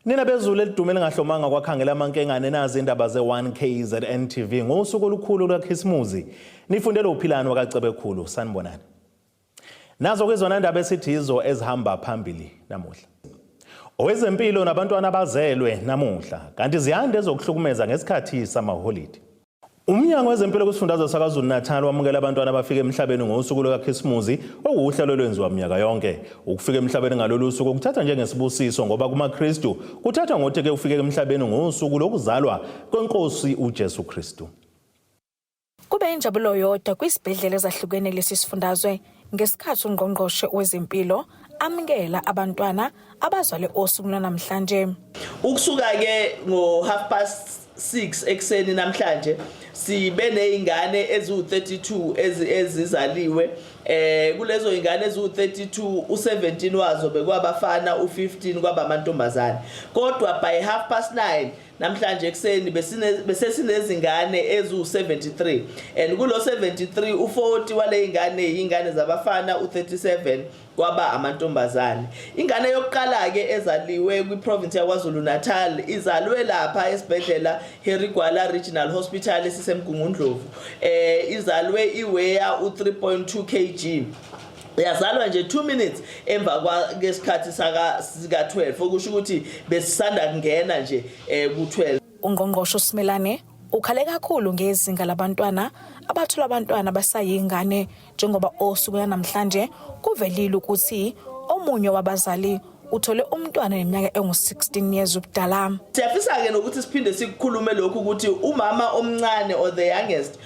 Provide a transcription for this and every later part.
Nina bezulu elidumele ngahlomanga kwakhangela amankengane nazi indaba ze1KZNTV ngosuku olukhulu lwaKhisimuzi. Nifundele uphilano wakaCebekhulu sanibonani. Nazo kwezona indaba esithizo ezihamba phambili namuhla. Owezempilo nabantwana abazelwe namuhla kanti ziyande ezokuhlukumeza ngesikhathi samaholide. Umnyango wezempilo kusifundazwe saKwaZulu-Natal wamukela abantwana abafika emhlabeni ngosuku lwaKhisimuzi okuwuhlelo lwenziwa minyaka yonke. Ukufika emhlabeni ngalolu suku kuthatha njengesibusiso ngoba kumaKristu kuthatha ngotheke ufike emhlabeni ngosuku lokuzalwa kweNkosi uJesu Kristu. Kube injabulo yodwa kwisibhedlela ezahlukene lesifundazwe ngesikhathi ungqongqoshe wezempilo amukela abantwana abazalwe osuku namhlanje. Ukusuka ke ngo 6:30 ekseni namhlanje sibe nezingane ezu32 ezizaliwe. Kulezo ingane ezu32 u17 wazo bekwabafana u15 kwabamantombazane. Kodwa by 9:30 namhlanje ekseni besesinezingane ezu73 and kulo 73 u40 wale ingane zabafana u37 kwaba amantombazane. Ingane yokuqala ke ezaliwe kwiprovince yaKwaZulu-Natal izalwe lapha esibhedlela Herigwala Regional Hospital esisemgungundlovu. Izalwe iweya u3.2 kg. Yazalwa nje 2 minutes emva kwesikhathi sika 12 okusho ukuthi besisanda kungena nje ku12. Ungqongqoshe uSimelane ukhale kakhulu ngezinga labantwana abathola abantwana basayingane njengoba osuku namhlanje kuvelile ukuthi omunye wabazali uthole umntwana neminyaka engu16 years ubudala. Siyafisa ke nokuthi siphinde sikukhulume lokhu ukuthi umama omncane or the youngest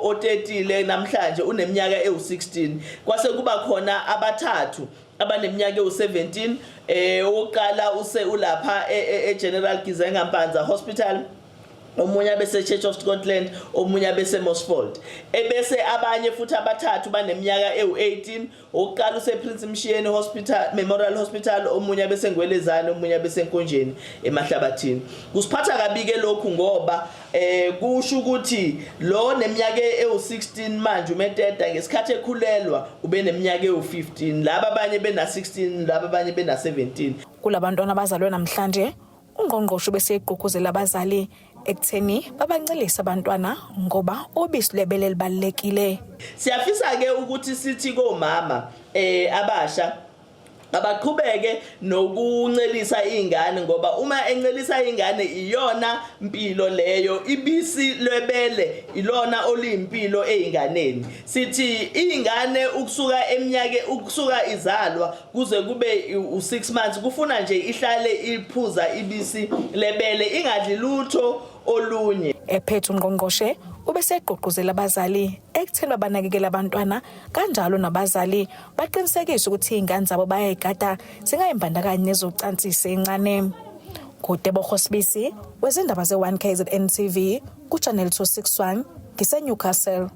otetile namhlanje uneminyaka ewu16 kwase kuba khona abathathu abaneminyaka ewu17 oqala ulapha eGeneral Gizengampanza Hospital, omunye bese Church of Scotland, omunye bese Mosford. Ebese abanye futhi abathathu baneminyaka ewu18 oqala Prince Mshiyeni Hospital Memorial Hospital, omunye bese Ngwelezane, omunye bese Nkonjeni eMahlabathini. Kusiphatha kabi ke lokhu ngoba kusho ukuthi lo neminyaka ewu16 manje umeteta ngesikhathi ekhulelwa ube neminyaka ewu15, laba abanye bena16, laba abanye bena17. Kulabantwana abazalwe namhlanje ungqongqoshe bese eqhuquzela abazali ekutheni babancelisa abantwana ngoba ubisi lebele libalekile. Siyafisa ke ukuthi sithi komama abasha abaqhubeke nokuncelisa izingane ngoba uma encelisa izingane iyona impilo leyo. Ibisi lebele ilona olimpilo ezinganeni. Sithi izingane ukusuka izalwa kuze kube u6 months kufuna nje ihlale iphuza ibisi lebele ingadli lutho olunye. Ephethe ungqongqoshe ubeseqhuquzela abazali ekutheni banakekela abantwana kanjalo nabazali baqinisekise ukuthi izingane zabo bayayigada zingayimbandakanye nezocansisa encane. Kudebo Khosibisi wezindaba ze1KZNTV kuChannel 261 ngiseNewcastle.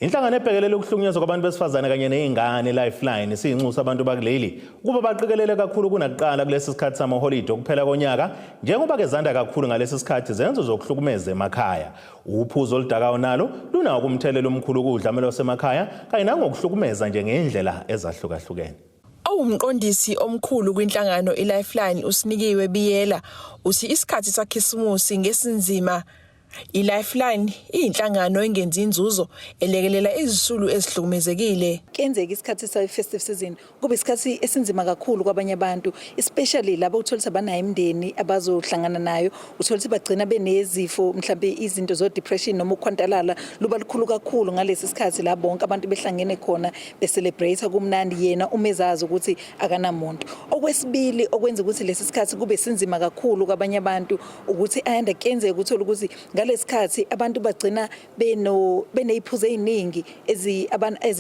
Inhlangano ebhekelele ukuhlukunyezwa kwabantu besifazane kanye nezingane Lifeline siyinxusa abantu bakuleli ukuba baqikelele kakhulu kunakuqala kulesi sikhathi samaholide okuphela konyaka njengoba ke zanda kakhulu ngalesi sikhathi zenzo zokuhlukumeza emakhaya. Uphuzo oludakayo nalo lunawo kumthelela omkhulu kudlamelo wasemakhaya kanye nangokuhlukumeza nje ngendlela ezahlukahlukene. Umqondisi omkhulu kwinhlangano iLifeline uSinikiwe Biyela uthi isikhathi saKhisimusi ngesinzima. iLifeline iyinhlangano engenzi inzuzo elekelela izisulu ezihlukumezekile. Kenzeka isikhathi se-festive season kube isikhathi esinzima kakhulu kwabanye abantu, especially labo uthola abanayo imndeni abazohlangana nayo, uthola bagcina benezifo mhlawumbe izinto zo depression noma ukhwantalala luba likhulu kakhulu ngalesi sikhathi la bonke abantu behlangene khona becelebrate kumnandi yena umezazi ukuthi akanamuntu. Okwesibili okwenza ukuthi lesi sikhathi kube sinzima kakhulu kwabanye abantu ukuthi ayanda kenzeka uthola ukuthi ngalesikhathi abantu bagcina beneyiphuzo eziningi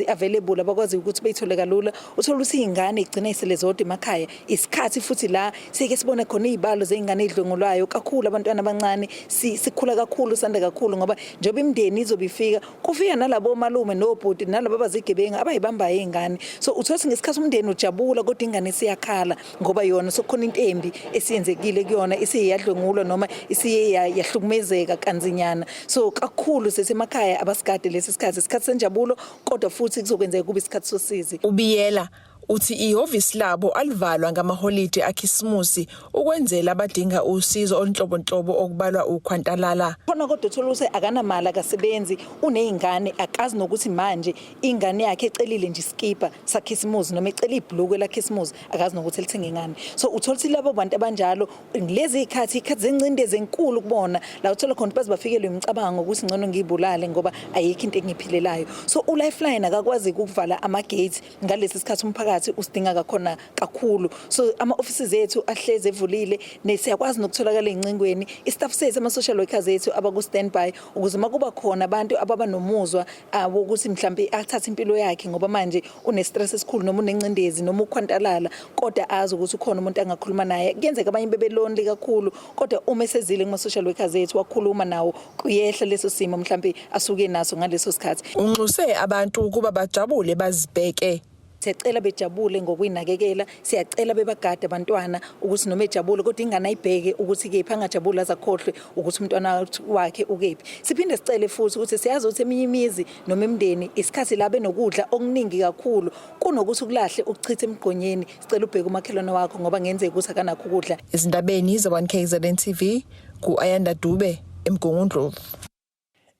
available abakwazi ukuthi beyithole kalula. Uthola ukuthi izingane igcina isele zodwa emakhaya. Isikhathi futhi la sike sibone khona izibalo zeingane ezidlongolwayo kakhulu abantwana abancane sikhula kakhulu sanda kakhulu ngoba njengoba imndeni izobifika kufika nalabo malume nobhuti nalabo abazigebenga abayibambayo izingane. So uthola ngesikhathi umndeni ujabula kodwa ingane siyakhala ngoba yona sokhona into embi esiyenzekile kuyona isiyadlongulwa noma isiyahlukumezeka kanzinyana. So kakhulu sesemakhaya abasigade lesi sikhathi senjabulo kodwa futhi kuzokwenzeka kube isikhathi sosizi. Ubiyela uthi ihhovisi labo alivalwa ngamaholide akhisimusi ukwenzela abadinga usizo olunhlobonhlobo okubalwa ukhwantalala. Khona kodwa uthola ukuthi akanamali akasebenzi unezingane akazi nokuthi manje ingane yakhe ecelile nje iskipa sakhisimusi noma ecela ibhluku lakhisimusi akazi nokuthi elithenge ngani. So uthola ukuthi labo bantu abanjalo lezi ikhathi zencindezi enkulu kubona la uthola khona baze bafikelwe imicabango ukuthi ngcono ngibulale ngoba ayikho into engiphilelayo. So uLifeline akakwazi ukuvala ama-gates ngalesi sikhathi umphakathi usidinga kakhona kakhulu. So ama-offices ethu ahleze evulile nesiyakwazi nokutholakala ezincingweni istaff sethu ama-social workers ethu abaku-standby ukuze makuba khona abantu ababa nomuzwa wokuthi mhlambe athathe impilo yakhe ngoba manje une-stress esikhulu noma unencindezi noma ukhwantalala kodwa azi ukuthi ukhona umuntu angakhuluma naye. Kuyenzeka abanye bebelonely kakhulu kodwa uma esezile kuma-social workers ethu wakhuluma nawo kuyehla leso simo mhlambe asuke naso ngaleso sikhathi. Unxuse abantu ukuba bajabule bazibheke. Siyacela bejabule ngokuyinakekela, siyacela bebagade abantwana ukuthi noma ejabule kodwa ingane ayibheke ukuthi kephi angajabula azakhohlwe ukuthi umntwana wakhe ukephi. Siphinde sicele futhi ukuthi siyazi ukuthi eminye imizi noma imndeni isikhathi la benokudla okuningi kakhulu kunokuthi ukulahle ukuchitha emgqonyeni. Sicela ubheke umakhelwane wakho ngoba ngenzeka ukuthi akanakho ukudla. Izindabeni ze1KZNTV ku-Ayanda Dube eMgungundlovu.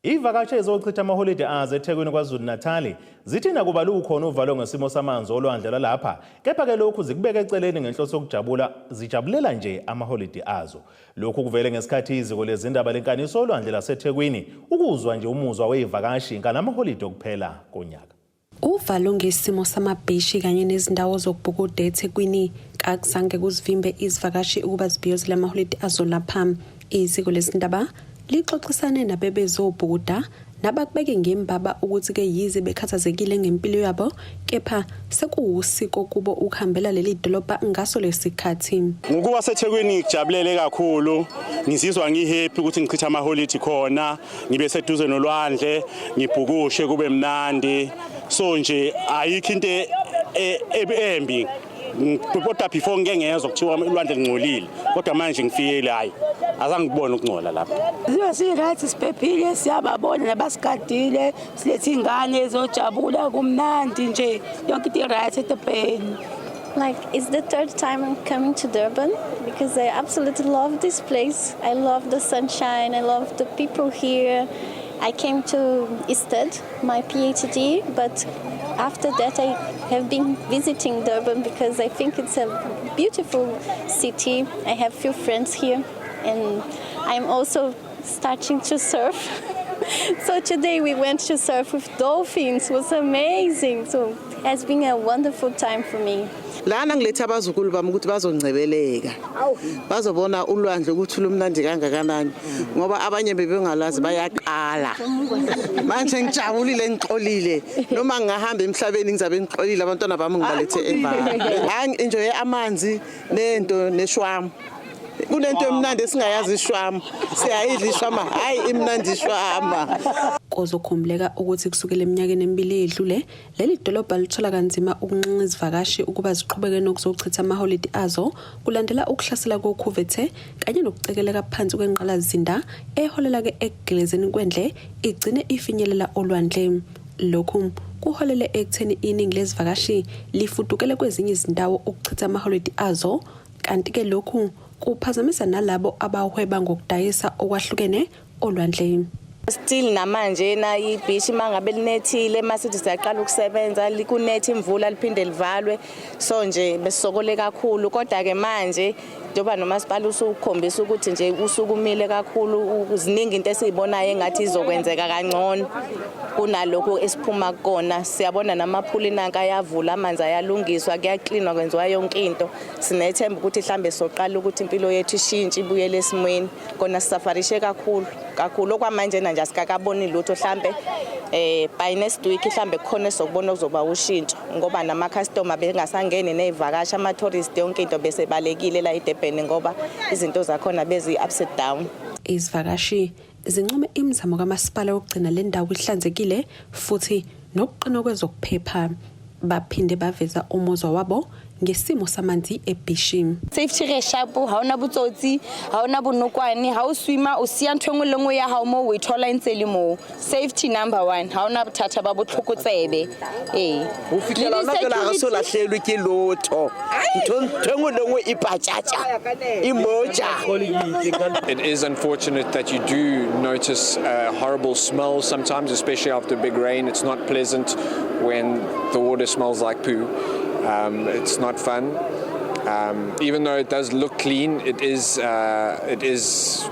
Ivakashi ezochitha amaholide azo eThekwini KwaZulu-Natal zithi nakuba lukhona uvalo ngesimo samanzi olwandle lapha kepha ke lokhu zikubeka eceleni ngenhloso yokujabula zijabulela nje amaholide azo. Lokhu kuvele ngesikhathi iziko lezindaba lenkaniso olwandle laseThekwini ukuzwa nje umuzwa wezivakashi ngalamaholide okuphela konyaka. Uvalo ngesimo samabhishi kanye nezindawo zokubhukuda eThekwini kakuzange kuzivimbe izivakashi ukuba zibhiyozele amaholide azo lapha. Iziko lezindaba lixoxisane nabebezobhukuda nabakubeke ngembaba ukuthi ke yize bekhathazekile ngempilo yabo kepha sekuwusiko kubo ukuhambela leli dolobha ngaso lesikhathi. Ngokuba seThekwini ngijabulele kakhulu, ngizizwa ngihappy ukuthi ngichitha amaholide khona, ngibe seduze nolwandle, ngibhukushe kube mnandi. So nje ayikho into embi. Kodwa before ngeke ngezwe kuthiwa ulwandle lingcolile kodwa manje ngifikile hayi azange ngibone ukungcola lapha. Siyiright siphephile siyababona nabasigadile silethe ingane ezojabula kumnandi nje yonke into right at the pen. Like, it's the third time I'm coming to Durban because I absolutely love this place. I love the sunshine, I love the people here. I came to study my PhD, but after that I have been visiting Durban because I think it's a beautiful city. I have few friends here and I'm also starting to surf. So today we went to surf with dolphins. It was amazing. So it has been a wonderful time for me. Lana ngilethe abazukulu bami ukuthi bazongcebeleka. Bazobona ulwandle ukuthi lumnandi kangakanani ngoba abanye bebengalazi bayaqala. Manje ngijabulile ngixolile noma ngihamba emhlabeni ngizabe ngixolile abantwana bami ngibalethe eBhala. Hayi enjoy amanzi nento neshwama. Kunento emnandi esingayazi ishwama. Siyayidla ishwama, hayi imnandi ishwama. Kozokhumbuleka ukuthi kusukela eminyakeni emibili edlule leli dolobha lithola kanzima ukunxenxa izivakashi ukuba ziqhubeke nokuzochitha amaholide azo kulandela ukuhlasela kokhuvethe kanye nokucekeleka phansi kwenqalazinda eholela ke ekugelezeni kwendle igcine ifinyelela olwandle. Lokhu kuholele ekutheni iningi lezivakashi lifudukele kwezinye izindawo ukuchitha amaholide azo kanti ke lokhu kuphazamisa nalabo abahweba ngokudayisa okwahlukene olwandle. Still namanje na ibeach mangabe linethile masithi siyaqala ukusebenza likunethi imvula liphinde livalwe so nje besokole kakhulu kodwa ke manje njoba nomasipala usukhombisa ukuthi nje usukumile kakhulu uziningi into esizibonayo engathi izokwenzeka kangcono kunalokho esiphuma kona. Siyabona namaphuli nanka ayavula amanzi ayalungiswa kuyaklinwa kwenziwa yonke into. Sinethemba ukuthi mhlambe soqala ukuthi impilo yethu ishintshe ibuyele esimweni kona sisafarishe kakhulu okwamanje nje asikakaboni lutho mhlambe by next week mhlambe khona sokubona kuzoba ushintsho ngoba nama customer bengasangene nezivakashi ama tourist yonke into bese balekile la eDurban ngoba izinto zakhona bezi upside down. Izivakashi zinqume imizamo kamasipala ukugcina le ndawo ihlanzekile futhi nokuqina kwezokuphepha. Baphinde baveza umuzwa wabo ngesimo samanzi eBishim. Safety re sharp ha ona botsotsi ha ona bonokwane ha o swima o sia ntho engwe lengwe ya ha mo o ithola ntse le mo safety number 1 ha ona bothata ba botlhokotsebe o fitela na pela ga so lahlelwe ke lotho ntho engwe lengwe e patsatsa e moja. It is unfortunate that you do notice a horrible smell sometimes, especially after big rain. It's not pleasant when the water smells like poo. It's not fun. Even though it does look clean, it is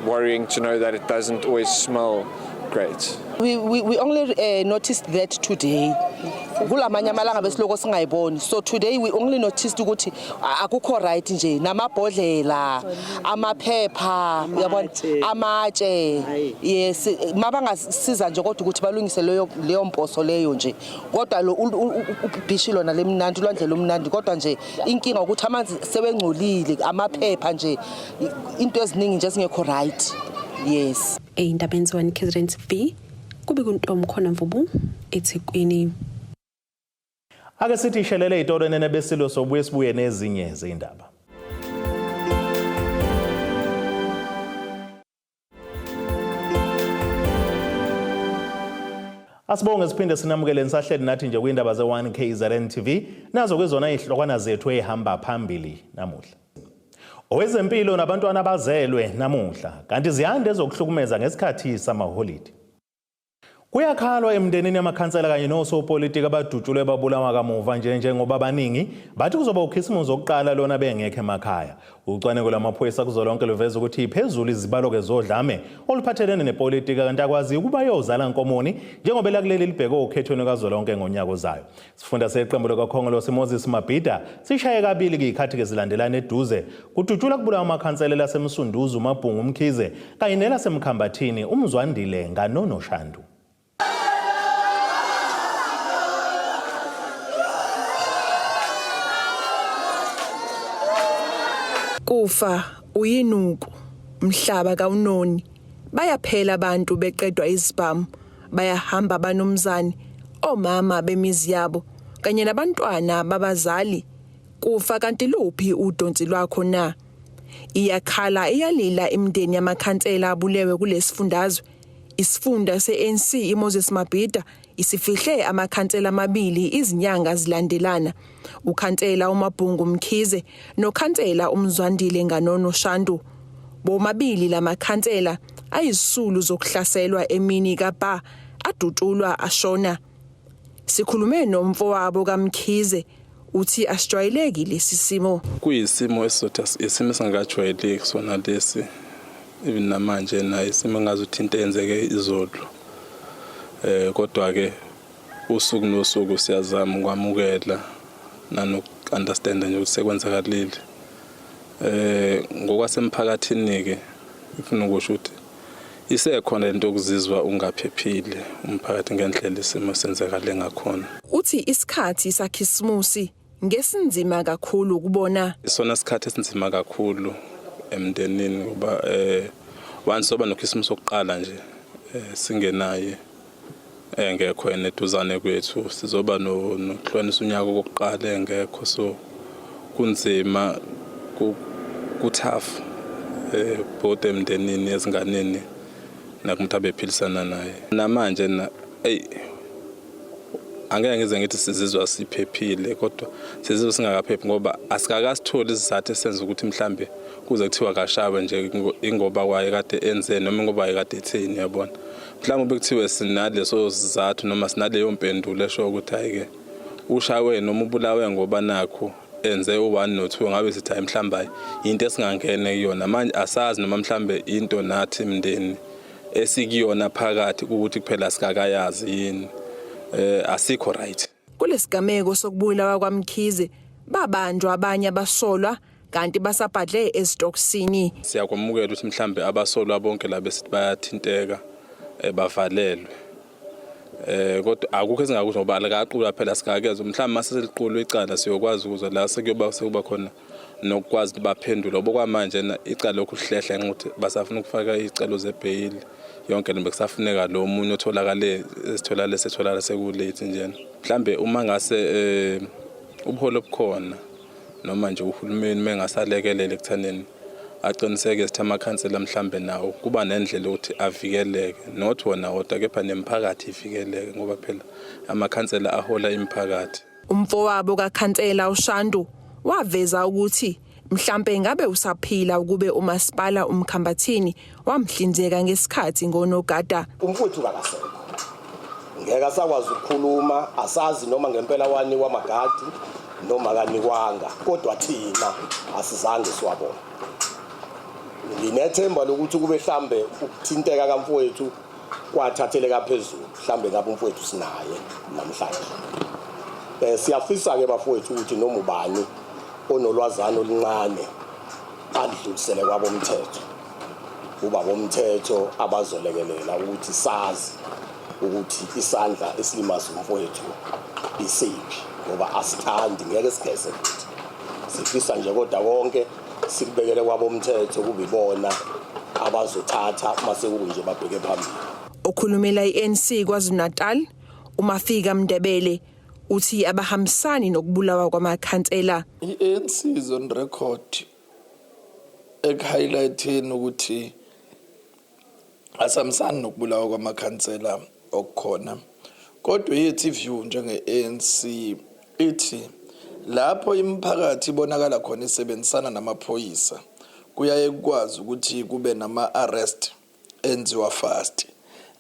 worrying to know that it doesn't always smell great. We only noticed that today. So today we only noticed ukuthi akukho right nje namabhodlela amaphepha yabona amatshe yes mabangasiza nje kodwa ukuthi balungise leyo mposo leyo nje kodwa lo ubhishi lona lemnandi lwandlela omnandi kodwa nje inkinga ukuthi amanzi sebengcolile amaphepha nje into eziningi nje singekho right. Yes. Izindaba ze-1KZNTV kube kuntombi khona Mvubu eThekwini. Ake sithi ishelele itoro enene besilo sobuye sibuye nezinye izindaba. Asibonge siphinde sinamukele nisahleli nathi nje kwindaba ze-1KZNTV nazo kwezona izihlokwana zethu ehamba phambili namuhla. Owezempilo nabantwana abazelwe namuhla kanti ziyande ezokuhlukumeza ngesikhathi samaholide. Kuyakhalwa emndenini yamakhansela kanye nosopolitiki abadutshulwe babulawa kamuva njengoba abaningi bathi kuzoba ukhisimuzi oqala lona bengekho emakhaya. Ucwaningo lwamaphoyisa kuzolonke luveza ukuthi iphezulu izibalo kezodlame oluphathelene nepolitiki kanti akwazi ukuba yozala nkomoni njengoba lakuleli libheke okhethweni kazolonke ngonyaka ozayo. Sifunda seqembu likaKhongolose Moses Mabhida sishaye kabili ngikhathi kezilandelana eduze kudutshula kubulawa amakhansela lasemsunduzu uMabhungu Mkhize kanye nelasemkhambathini uMzwandile nganono Shandu. Kufa uyinuku mhlaba kaunoni bayaphela abantu beqedwa izibhamu bayahamba banomzane omama bemizi yabo kanye nabantwana babazali kufa kanti luphi udonsi lwakho na iyakhala iyalila imndeni yamakhansela abulewe kulesifundazwe isifunda seNC Moses Mabhida isifihle amakhansela amabili izinyanga zilandelana ukhansela uMabhungu Mkhize nokhansela uMzwandile nganono Shandu bomabili lamakhansela ayisulu zokuhlaselwa emini kaBa adutshulwa ashona. Sikhulume nomfowabo kaMkhize uthi asijwayelekile lesisimo kuyisimo esizothi isimo singajwayeleki sona lesi even namanje na isimo ngazuthi into enzeke izolo kodwa ke usuku nosuku siyazama ukwamukela nanokunderstand nje ukuthi sekwenzakalile ngokwasemphakathini ke ifuna ukusho ukuthi isekhona into yokuzizwa ungaphephile umphakathi ngendlela isimo senzakale ngakhona. Uthi isikhathi sakhisimusi ngesinzima kakhulu ukubona isona isikhathi esinzima kakhulu emndenini ngoba once soba nokhisimusi oqala nje singenaye engekho eneduzane kwethu sizoba nokuhlonisa unyaka okokuqala engekho so kunzima kuthafu both emndenini ezinganeni nakumuntu abephilisana naye namanje na angeke ngize ngithi sizizwa siphephile kodwa sizizwa singakaphephi ngoba asikakasitholi izathu esenza ukuthi mhlambe kuze kuthiwa kashawe nje ingoba kwaye kade enze noma ngoba kade etheni yabona mhlawumbe bekuthiwe sinaleso sizathu noma sinaleyo mpendulo esho ukuthi hayike ushawe noma ubulawe ngoba nakho enze u1 no2 ngabe sithi hayi mhlawumbe into esingangene kuyona manje asazi noma mhlawumbe into nathi imndeni esikuyona phakathi ukuthi kuphela sikakayazi yini asikho right. Kulesigameko sokubulawa kwaMkhize babanjwa abanye abasolwa kanti basabhadle esitokisini. Siyakwamukela ukuthi mhlambe abasolwa bonke la besithi bayathinteka bavalelwe. Kodwa akukho esingakusho ngoba akaqula phela sikakezwe mhlambe mase seliqulwe icala siyokwazi ukuzwa la sekuba khona nokwazi ukuthi baphendule obokwamanje icala lokuhlehla ukuthi basafuna ukufaka icelo zebail yonke lembe kusafuneka lo munye otholakale esitholala sekulate njena mhlambe uma ngase ubuholo obukhona noma nje uhulumeni mengasalekelele ekuthaneni aqiniseke ukuthi amakhansela mhlambe nawo kuba nendlela ukuthi avikeleke not wona kodwa kepha nemphakathi ivikeleke ngoba phela amakhansela ahola imiphakathi. Umfowabo kaKhansela uShandu waveza ukuthi mhlambe ngabe usaphila ukube umasipala uMkhambathini wamhlinzeka ngesikhathi ngonogada. Umfowethu akasekho. Ngeke asakwazi ukukhuluma, asazi noma ngempela wani wamagadi noma kanikwanga, kodwa thina asizange siwabona. Nginethemba lokuthi kube mhlambe ukuthinteka kamfowethu kwathatheleka phezulu, mhlambe ngabe umfowethu sinaye namhlanje. Siyafisa ke bafowethu ukuthi noma ubani onolwazana oluncane adlulisele kwabomthetho. Kuba bomthetho abazolekelela ukuthi sazi ukuthi isandla esilimaza umfowethu isiphi ngoba asithandi ngeke sigeze futhi. Sifisa nje kodwa konke sikubekele kwabomthetho kubibona abazothatha mase kunje babheke phambili. Okhulumela iNC KwaZulu-Natal uMafika Mndebele uthi abahambisani nokubulawa kwamakhansela. iNC is on record highlighting ukuthi asamsani nokubulawa kwamakhansela okukhona. Kodwa yethi view njenge-ANC ithi lapho imiphakathi ibonakala khona isebenzisana namaphoyisa kuyaye kukwazi ukuthi kube nama-arrest enziwa fast.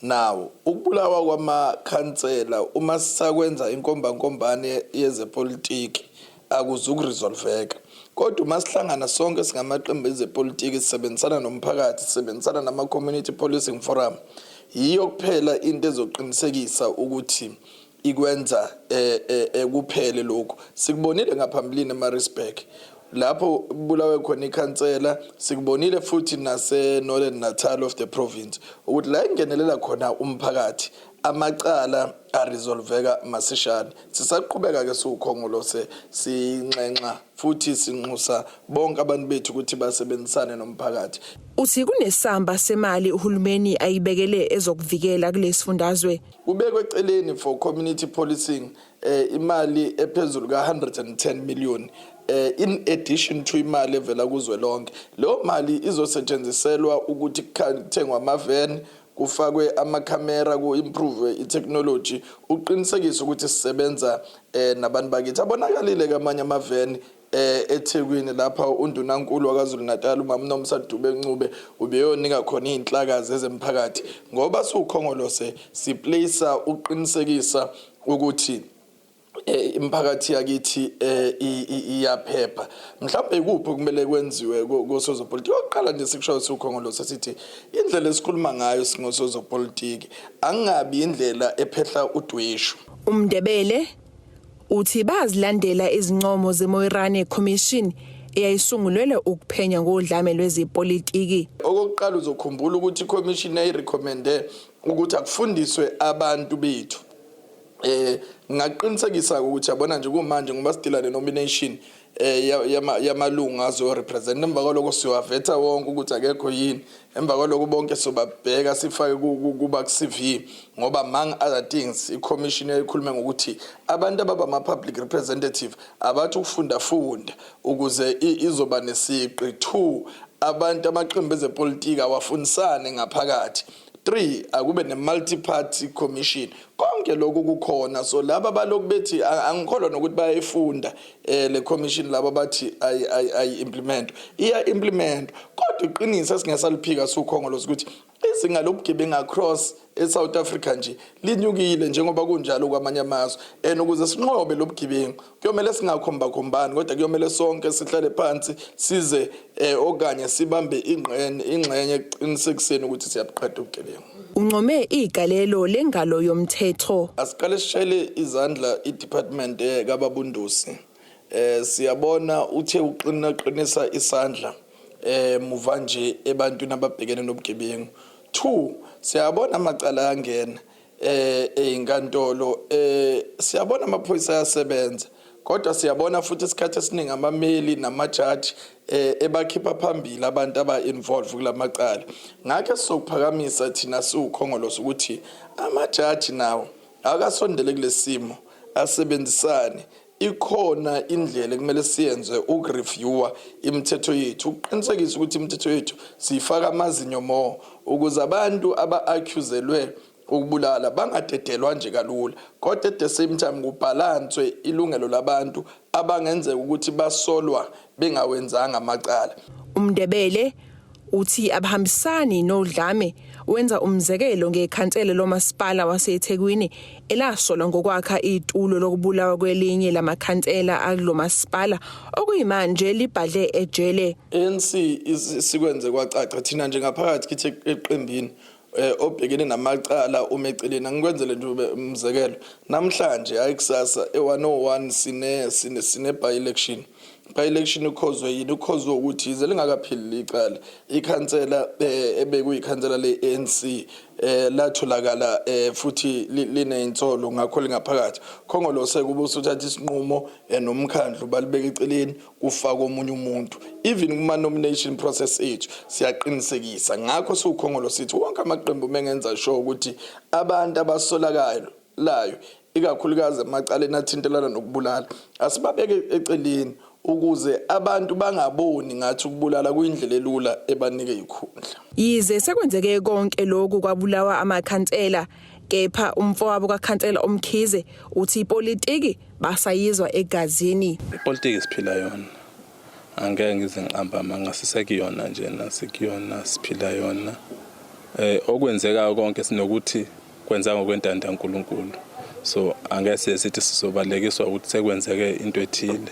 Now ukubulawa kwamakhansela uma sisakwenza inkombankombane yezepolitiki akuzukuresolveka. Kodwa uma sihlangana sonke singamaqembu ezepolitiki sisebenzisana nomphakathi sisebenzisana nama-community policing forum, yiyo kuphela into ezoqinisekisa ukuthi ikwenza kuphele lokho. Sikubonile ngaphambilini eMaritzburg lapho bulawe khona ikhansela, sikubonile futhi nase Northern Natal of the province ukuthi la ingenelela khona umphakathi amacala aresolveka masishane. Sisaqhubeka ke siukhongolose sinxenxa futhi sinxusa bonke abantu bethu ukuthi basebenzisane nomphakathi. Uthi kunesamba semali uhulumeni ayibekele ezokuvikela kulesifundazwe. Kubekwe eceleni for community policing imali ephezulu ka110 million in addition to imali evela kuzwelonke. Lo mali izosetshenziselwa ukuthi kuthengwe amavan, kufakwe amakhamera, ku-improve i-technology, uqinisekise ukuthi sisebenza nabantu bakithi. Abonakalile kamanye amaveni eThekwini lapha undunankulu waKwaZulu-Natal uMamnomsa Dube Ncube ubeyonika khona izinhlakazi ezemphakathi ngoba siukhongolose siplace uqinisekisa ukuthi imphakathi yakithi iyaphepha. Mhlawumbe ikuphi kumele kwenziwe ngosozopolitiki? Oqala nje sikusho siukhongolose sithi indlela esikhuluma ngayo singosozopolitiki angabi indlela ephehla udweshu. Umndebele uthi bazilandela izincomo zeMoirane Commission eyayisungulelwe ukuphenya ngodlame lwezepolitiki. Okokuqala uzokhumbula ukuthi iCommission yayirecommende ukuthi akufundiswe abantu bethu. Ngaqinisekisa ukuthi yabona nje kumanje ngoba sidila nenomination yamalunga azo represent emva kwaloko siyavetha wonke ukuthi akekho yini, emva kwaloko bonke sobabheka sifake kuba ku-CV ngoba among other things iCommission yayikhuluma ngokuthi abantu ababa ama-public representative abathi ukufunda ukuze izoba nesiqi. 2 abantu amaqembu ezepolitiki awafundisane ngaphakathi. 3 akube ne-multi-party commission. Konke lokho kukhona, so laba baloku bethi angikholwa nokuthi bayayifunda le commission laba bathi ayi-implement iya-implement. Kodwa iqiniso singasaliphika siukhongolose ukuthi izinga lobugebengu across eSouth Africa nje linyukile njengoba kunjalo kwamanye amazwe. Ukuze sinqobe lobugebengu kuyomele singakhomba-khombani kodwa kuyomele sonke sihlale phansi size okanye sibambe ingxenye ekuqinisekiseni ukuthi siyabuqeda ubugebengu. Uncome igalelo lengalo yomthetho. Asiqale sishayele izandla iDepartment kababundusi. Siyabona uthe uqinisa isandla muva nje ebantwini ababhekene nobugebengu. 2 siyabona amacala angena einkantolo, siyabona amaphoyisa ayasebenza kodwa siyabona futhi isikhathi esiningi amameli namajaji ebakhipha phambili abantu aba-involved kulamacala. Ngakho sizokuphakamisa thina siukhongolose ukuthi amajaji nawo akasondele kulesimo asebenzisane ikhona indlela ekumele siyenze ukureviewa imithetho yethu uqinisekisa ukuthi imithetho yethu sifaka amazinyo mo ukuze abantu aba-accuselwe ukubulala bangadedelwa nje kalula kodwa at the same time kubhalanswe ilungelo labantu abangenzeka ukuthi basolwa bengawenzanga amacala. Umndebele uthi abahambisani nodlame wenza umzekelo ngekhansela lomasipala waseThekwini elasolwa ngokwakha itulo lokubulawa kwelinye lamakhansela akulomasipala okuyimanje libhadle ejele. ANC sikwenze kwacaca thina njengaphakathi kithi eqembini obhekene namacala umeceleni angikwenzele nje umzekelo namhlanje ayikusasa e101 sine by election ukhozwe yini ukhozwe ukuthi ize lingakaphili icala ikhansela ebekuyikhansela le-ANC latholakala futhi lineyintsolo ngakho lingaphakathi khongolose kube usuthatha isinqumo nomkhandlu balibeka eceleni kufaka omunye umuntu even kuma nomination process ethu siyaqinisekisa ngakho siukhongolo sithi wonke amaqembu mengenza sure ukuthi abantu abasolakayo layo ikakhulukazi amacala athintelana nokubulala asibabeke eceleni ukuze abantu bangaboni ngathi ukubulala kuyindlela elula ebanike ikhundla. Yize sekwenzeke konke lokhu kwabulawa amakhansela kepha umfowabo kaKhansela Umkhize uthi ipolitiki basayizwa egazini. Ipolitiki siphila yona. Angeke ngize ngiqamba mangasesekuyona nje nasekuyona siphila yona. Okwenzeka konke sinokuthi kwenza ngokwentando kaNkulunkulu. So angeke sithi sizobalekiswa ukuthi sekwenzeke into ethile.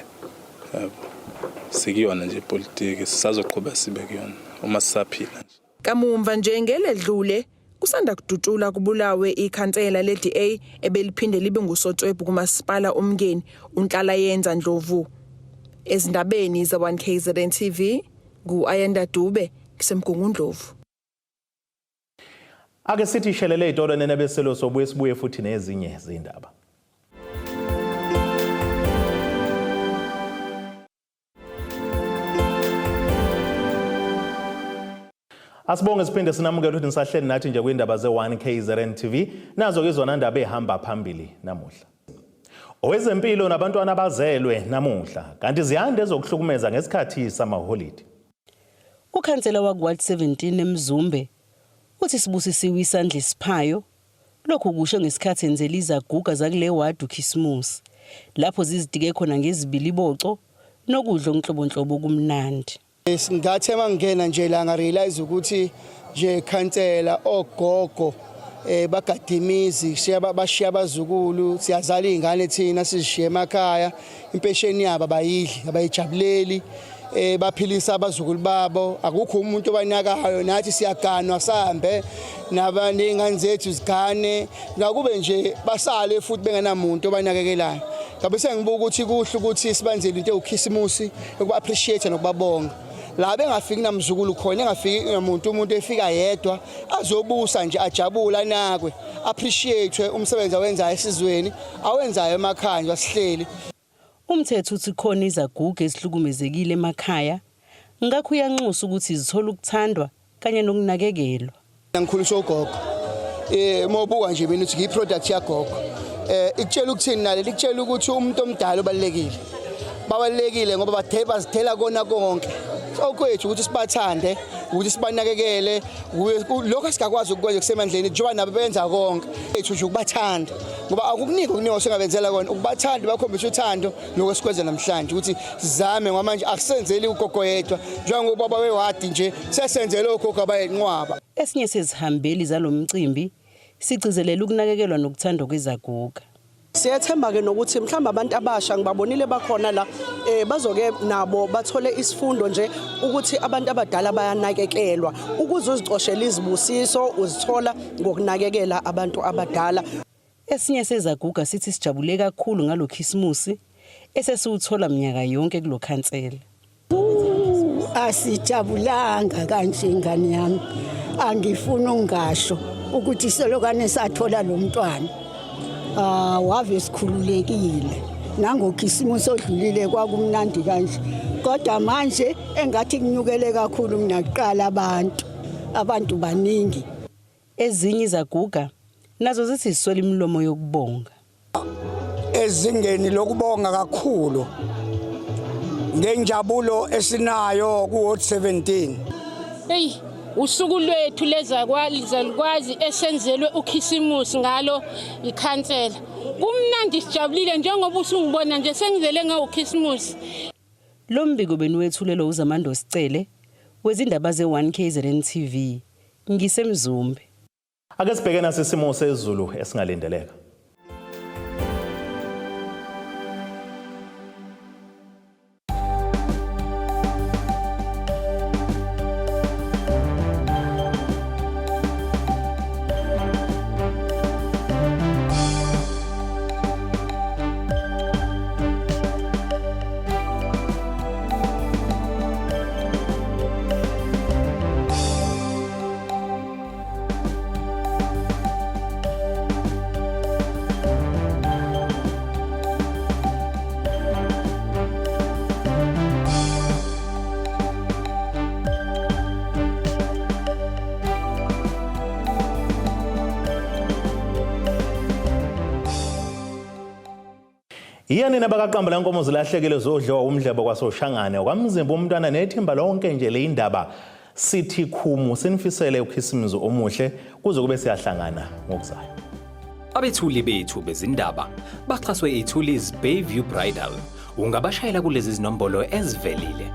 Sikuyona nje ipolitiki sisazoqhubeka sibe kuyona uma sisaphila nje. Kamumva nje ngeledlule kusanda kudutshula kubulawe ikhansela le-DA ebeliphinde libe ngusotwebhu kumasipala umngeni unhlala yenza Ndlovu. Ezindabeni za1KZNTV ngu-Ayanda Dube kusemgungundlovu. Ake sithi shelele itolo nenebeselo sobuye sibuye futhi nezinye izindaba. Asibonge siphinde sinamukela ukuthi nisahleli nathi nje kwindaba ze1KZNTV nazo ke izona ndaba ehamba phambili namuhla. Owezempilo nabantwana abazelwe namuhla kanti ziyande ezokuhlukumeza ngesikhathi samaholide. Ukhansela wakuWard 17 eMzumbe uthi Sibusisiwe isandla isiphayo lokho kusho ngesikhathi enzela izaguga zakule ward uKhisimusi lapho zizidike khona ngezibiliboco nokudla onhlobonhlobo kumnandi. Singathi mangena nje la ngarealize ukuthi nje khansela ogogo bagadimizi bashiya abazukulu siyazala izingane thina sizishiye emakhaya impesheni yabo abayidli abayijabuleli baphilisa abazukulu babo akukho umuntu obanakayo nathi siyaganwa sahambe nabaningane zethu zigane ngakube nje basale futhi bengenamuntu obanakekelayo ngabe sengibuka ukuthi kuhle ukuthi sibanzele into uKhisimusi ukuba appreciate nokubabonga la bengafiki namzukulu khona engafiki umuntu efika yedwa azobusa nje ajabula nakwe appreciate umsebenzi awenzayo esizweni awenzayo emakhaya wasihleli. Umthetho uthi khona izaguga ezihlukumezekile emakhaya ngakho uyanxusa ukuthi izithola ukuthandwa kanye nokunakekelwa. Ngikhulisa ugogo mobuka nje mina uthi iproduct yagogo ikutshela ukuthini nale likutshela ukuthi umuntu omdala obalekile ngoba bazithela kona konke okwethu ukuthi sibathande ukuthi sibanakekele lokho singakwazi ukwenza kusemandleni njengoba nabo benza konke ethu nje ukubathanda ngoba akukunika okuningi singabenzela kona ukubathanda bakhombisa uthando nokwesikwenza namhlanje ukuthi sizame ngoba manje akusenzeli ugogo yedwa njengoba ubaba wewadi nje sesenzele ugogo abayenqwaba. Esinye sezihambeli zalomcimbi sigcizelela ukunakekelwa nokuthandwa kwezaguga. Siyathemba ke nokuthi mhlawumbe abantu abasha ngibabonile bakhona la bazoke nabo bathole isifundo nje ukuthi abantu abadala bayanakekelwa ukuze uzicoshela izibusiso uzithola ngokunakekela abantu abadala. Esinye sezaguga sithi sijabule kakhulu ngaloKhisimusi esesiwuthola minyaka yonke kulo khansela. Asijabulanga kanje ingane yami angifuna ungasho ukuthi selokane sathola lo mntwana. Wave sikhululekile nangoKhisimusi odlulile kwakumnandi kanje kodwa manje engathi kunyukele kakhulu kunaqala abantu baningi. Ezinye izaguga nazo zithi siswela imilomo yokubonga. ezingeni lokubonga kakhulu ngenjabulo esinayo ku-Ward 17. Hey, usuku lwethu lezalukwazi esenzelwe ukhisimusi ngalo ikhansela. Kumnandi sijabulile njengoba usungibona nje sengizele ngawukhisimusi. Lo mbiko benwethulelo uZamando Sicele wezindaba ze1KZNTV. Ngisemzumbe. Ake sibheke nasisimo sezulu esingalindeleka. Iyani nabakaqamba lankomo zilahlekile zodliwa umdlebo kwasoshangane kwamzimba umntwana nethimba lonke nje le indaba sithi khumu sinifisele ukhisimuzi omuhle kuze kube siyahlangana ngokuzayo. Abethuli bethu bezindaba baxhaswe iThulis Bayview Bridal. Ungabashayela kulezi zinombolo ezivelile.